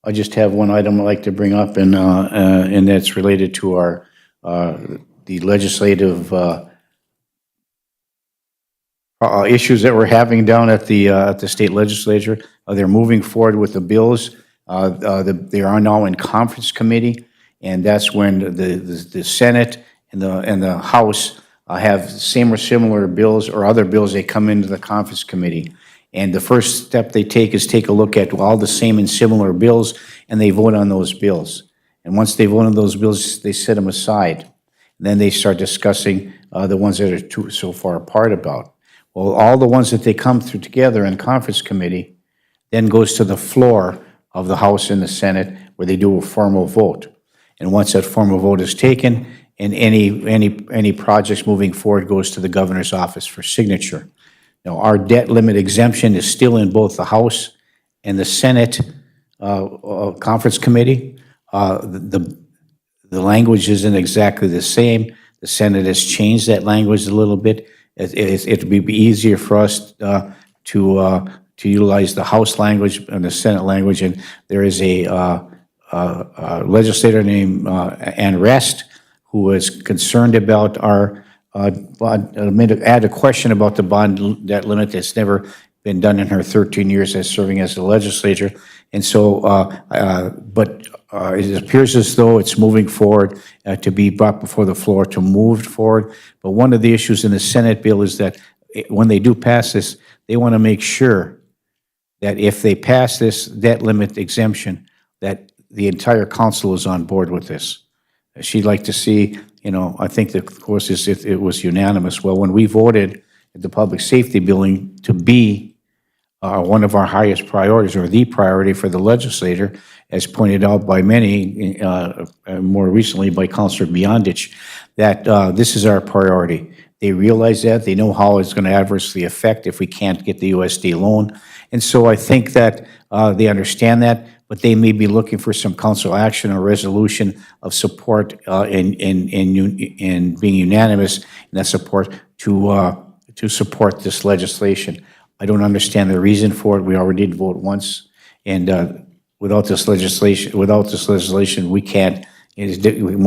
I just have one item I'd like to bring up, and that's related to our the legislative issues that we're having down at the state legislature. They're moving forward with the bills. They are now in conference committee, and that's when the Senate and the House have same or similar bills or other bills. They come into the conference committee. And the first step they take is take a look at all the same and similar bills, and they vote on those bills. And once they vote on those bills, they set them aside. And then they start discussing the ones that are so far apart about. Well, all the ones that they come through together in conference committee then goes to the floor of the House and the Senate, where they do a formal vote. And once that formal vote is taken, and any projects moving forward goes to the governor's office for signature. Now, our debt limit exemption is still in both the House and the Senate conference committee. The language isn't exactly the same. The Senate has changed that language a little bit. It would be easier for us to utilize the House language and the Senate language. And there is a legislator named Ann Rest who is concerned about our add a question about the bond debt limit that's never been done in her 13 years as serving as a legislator. And so, it appears as though it's moving forward to be brought before the floor to move forward. But one of the issues in the Senate bill is that when they do pass this, they want to make sure that if they pass this debt limit exemption, that the entire council is on board with this. She'd like to see, I think the course is it was unanimous. Well, when we voted at the public safety building to be one of our highest priorities, or the priority for the legislator, as pointed out by many, more recently by Councillor Beyondich, that this is our priority. They realize that. They know how it's going to adversely affect if we can't get the USD loan. And so I think that they understand that, but they may be looking for some council action or resolution of support in being unanimous in that support to support this legislation. I don't understand the reason for it. We already did vote once, and without this legislation, we won't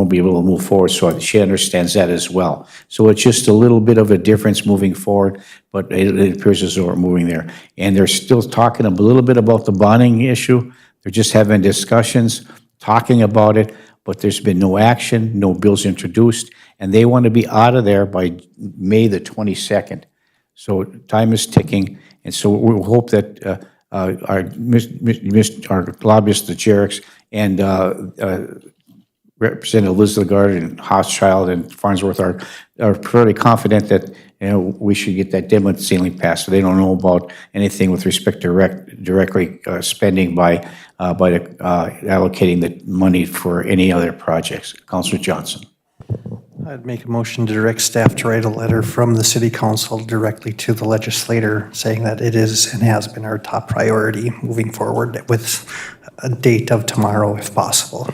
be able to move forward. So she understands that as well. So it's just a little bit of a difference moving forward, but it appears as though we're moving there. And they're still talking a little bit about the bonding issue. They're just having discussions, talking about it, but there's been no action, no bills introduced, and they want to be out of there by May the 22nd. So time is ticking, and so we hope that our lobbyist, the Jericks, and Representative Liz Lagarde and Hochschild and Farnsworth are fairly confident that we should get that debt limit ceiling passed. So they don't know about anything with respect to directly spending by allocating the money for any other projects. Councillor Johnson. I'd make a motion to direct staff to write a letter from the city council directly to the legislator saying that it is and has been our top priority moving forward with a date of tomorrow if possible.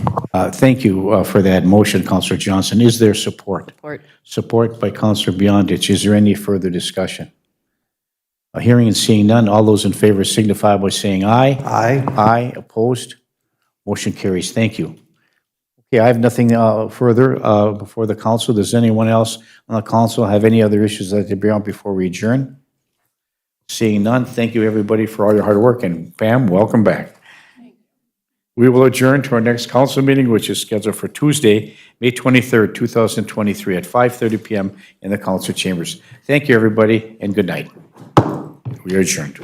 Thank you for that motion, Councillor Johnson. Is there support? Support. Support by Councillor Beyondich. Is there any further discussion? Hearing and seeing none, all those in favor signify by saying aye. Aye. Aye. Opposed? Motion carries. Thank you. Okay, I have nothing further before the council. Does anyone else on the council have any other issues that they bring up before we adjourn? Seeing none, thank you everybody for all your hard work, and Pam, welcome back. We will adjourn to our next council meeting, which is scheduled for Tuesday, May 23rd, 2023 at 5:30 p.m. in the council chambers. Thank you, everybody, and good night. We are adjourned.